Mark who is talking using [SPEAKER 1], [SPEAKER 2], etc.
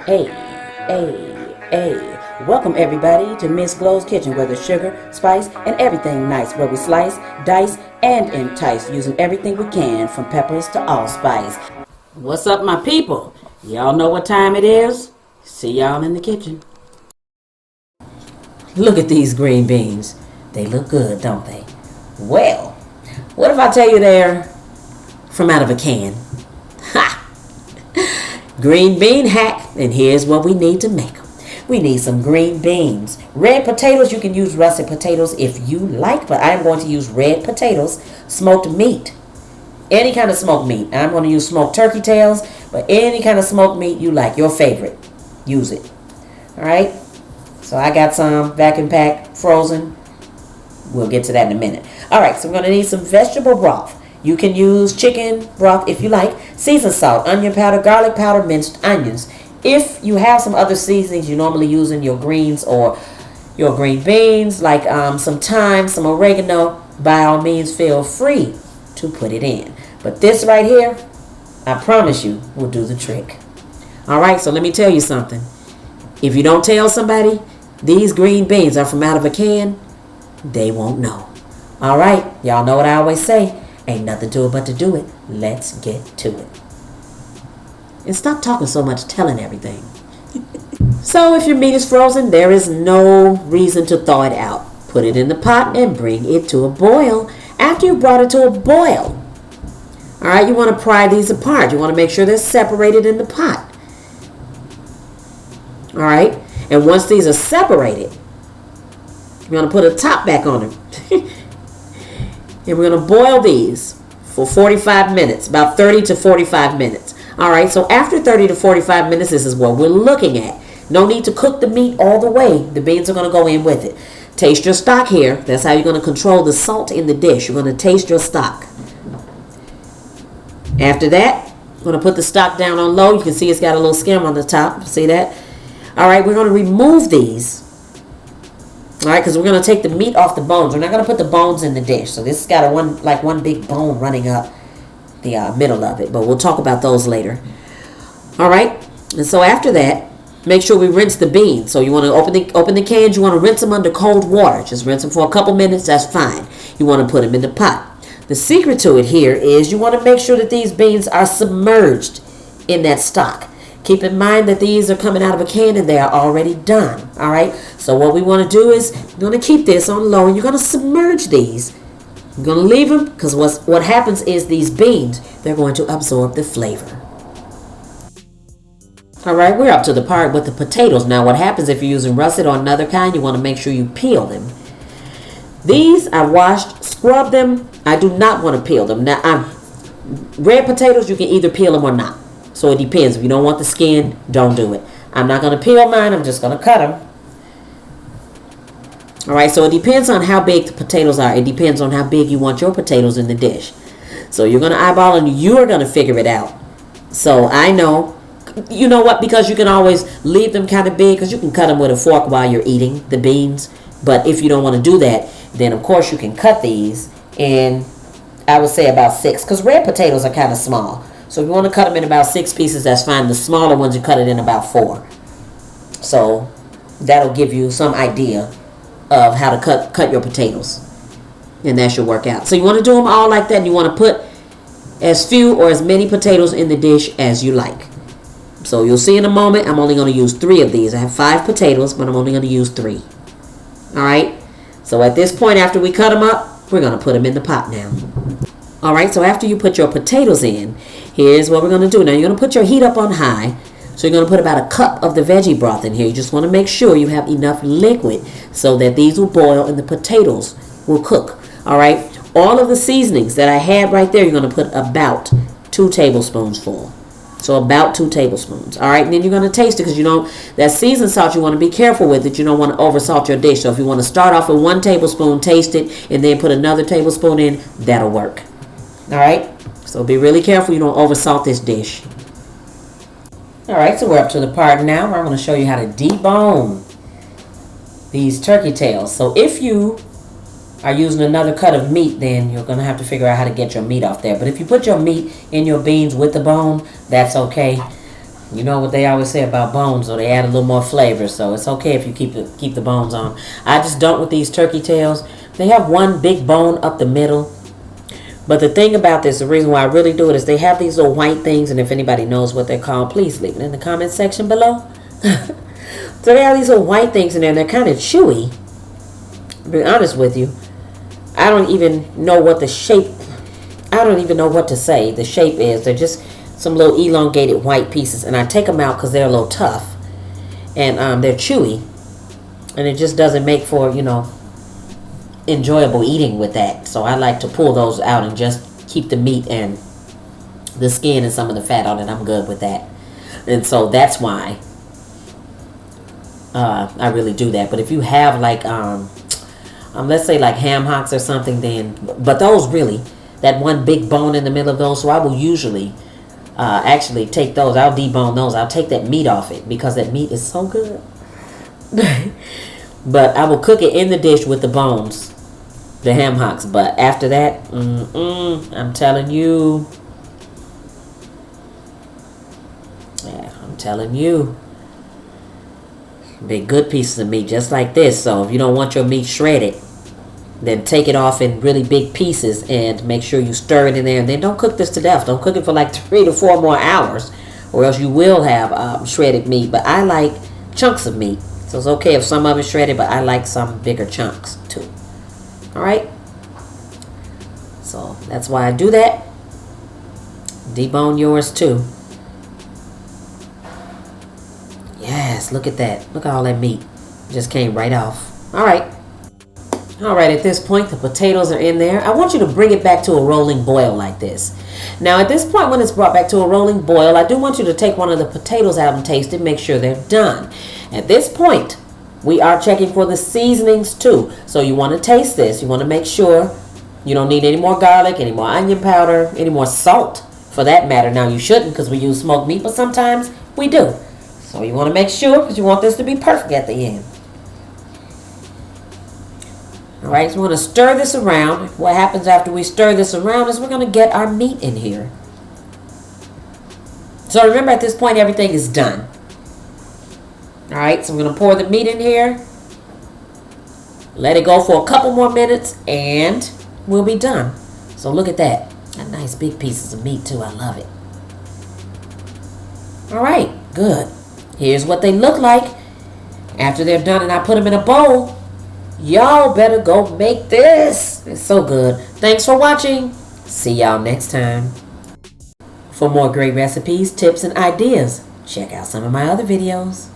[SPEAKER 1] Hey, hey. Welcome everybody to Miss Glow's Kitchen, where there's sugar, spice, and everything nice, where we slice, dice, and entice, using everything we can, from peppers to allspice. What's up, my people? Y'all know what time it is? See y'all in the kitchen. Look at these green beans. They look good, don't they? Well, what if I tell you they're from out of a can? Ha! Green bean hack, and here's what we need to make them. We need some green beans. Red potatoes, you can use russet potatoes if you like, but I'm going to use red potatoes. Smoked meat, any kind of smoked meat. I'm going to use smoked turkey tails, but any kind of smoked meat you like, your favorite, use it. All right, so I got some vacuum packed, frozen. We'll get to that in a minute. All right, so we're going to need some vegetable broth. You can use chicken broth if you like. Seasoned salt, onion powder, garlic powder, minced onions. If you have some other seasonings you normally use in your greens or your green beans, like some thyme, some oregano, by all means feel free to put it in. But this right here, I promise you, will do the trick. All right, so let me tell you something. If you don't tell somebody these green beans are from out of a can, they won't know. All right, y'all know what I always say. Ain't nothing to it but to do it. Let's get to it. And stop talking so much, telling everything. So if your meat is frozen, there is no reason to thaw it out. Put it in the pot and bring it to a boil. After you brought it to a boil, all right, you want to pry these apart. You want to make sure they're separated in the pot. All right, and once these are separated, you're going to put a top back on them. And we're going to boil these for 45 minutes, about 30 to 45 minutes. All right, so after 30 to 45 minutes, this is what we're looking at. No need to cook the meat all the way. The beans are going to go in with it. Taste your stock here. That's how you're going to control the salt in the dish. You're going to taste your stock. After that, I'm going to put the stock down on low. You can see it's got a little skim on the top. See that? All right, we're going to remove these. All right, because we're going to take the meat off the bones. We're not going to put the bones in the dish. So this has got one big bone running up the middle of it. But we'll talk about those later. All right, and so after that, make sure we rinse the beans. So you want to open the cans. You want to rinse them under cold water. Just rinse them for a couple minutes. That's fine. You want to put them in the pot. The secret to it here is you want to make sure that these beans are submerged in that stock. Keep in mind that these are coming out of a can and they are already done. All right. So what we want to do is you're going to keep this on low and you're going to submerge these. You're going to leave them because what happens is these beans, they're going to absorb the flavor. All right. We're up to the part with the potatoes. Now what happens if you're using russet or another kind, you want to make sure you peel them. These I washed, scrubbed them. I do not want to peel them. Now red potatoes, you can either peel them or not. So it depends. If you don't want the skin, don't do it. I'm not going to peel mine. I'm just going to cut them. All right. So it depends on how big the potatoes are. It depends on how big you want your potatoes in the dish. So you're going to eyeball and you're going to figure it out. So I know, you know what, because you can always leave them kind of big because you can cut them with a fork while you're eating the beans. But if you don't want to do that, then of course you can cut these in, I would say about 6, because red potatoes are kind of small. So if you want to cut them in about 6 pieces, that's fine. The smaller ones, you cut it in about 4. So that'll give you some idea of how to cut your potatoes. And that should work out. So you want to do them all like that. And you want to put as few or as many potatoes in the dish as you like. So you'll see in a moment, I'm only going to use 3 of these. I have 5 potatoes, but I'm only going to use 3. All right. So at this point, after we cut them up, we're going to put them in the pot now. All right, so after you put your potatoes in, here's what we're going to do. Now, you're going to put your heat up on high. So you're going to put about a cup of the veggie broth in here. You just want to make sure you have enough liquid so that these will boil and the potatoes will cook. All right, all of the seasonings that I had right there, you're going to put about 2 tablespoons full. So about 2 tablespoons. All right, and then you're going to taste it because you know that seasoned salt, you want to be careful with it. You don't want to oversalt your dish. So if you want to start off with 1 tablespoon, taste it, and then put another tablespoon in, that'll work. All right, so be really careful you don't oversalt this dish. All right, so we're up to the part now where I'm going to show you how to debone these turkey tails. So if you are using another cut of meat, then you're going to have to figure out how to get your meat off there. But if you put your meat in your beans with the bone, that's okay. You know what they always say about bones, or they add a little more flavor, so it's okay if you keep the bones on. I just don't with these turkey tails. They have one big bone up the middle. But the thing about this, the reason why I really do it is they have these little white things, and if anybody knows what they're called, please leave it in the comment section below. So they have these little white things in there, and they're kind of chewy. To be honest with you, I don't even know what the shape, I don't even know what to say the shape is. They're just some little elongated white pieces, and I take them out because they're a little tough, and they're chewy, and it just doesn't make for, you know, enjoyable eating with that. So I like to pull those out and just keep the meat and the skin and some of the fat on it. I'm good with that, and so that's why I really do that. But if you have like let's say like ham hocks or something, then, but those really, that one big bone in the middle of those, so I will usually actually take those. I'll debone those. I'll take that meat off it because that meat is so good. But I will cook it in the dish with the bones, the ham hocks. But after that, I'm telling you, I'm telling you, big good pieces of meat just like this. So if you don't want your meat shredded, then take it off in really big pieces and make sure you stir it in there. And then don't cook this to death. Don't cook it for like 3 to 4 more hours, or else you will have shredded meat. But I like chunks of meat, so it's okay if some of it's shredded, but I like some bigger chunks too. Alright, so that's why I do that. Debone yours too. Yes, look at that. Look at all that meat. Just came right off. Alright, at this point the potatoes are in there. I want you to bring it back to a rolling boil like this. Now at this point, when it's brought back to a rolling boil, I do want you to take one of the potatoes out and taste it, make sure they're done. At this point, we are checking for the seasonings too. So you want to taste this. You want to make sure you don't need any more garlic, any more onion powder, any more salt for that matter. Now you shouldn't, because we use smoked meat, but sometimes we do. So you want to make sure, because you want this to be perfect at the end. Alright, so we're going to stir this around. What happens after we stir this around is we're going to get our meat in here. So remember, at this point everything is done. Alright, so we're going to pour the meat in here. Let it go for a couple more minutes and we'll be done. So look at that. Got nice big pieces of meat too. I love it. Alright, good. Here's what they look like after they're done, and I put them in a bowl. Y'all better go make this. It's so good. Thanks for watching. See y'all next time. For more great recipes, tips, and ideas, check out some of my other videos.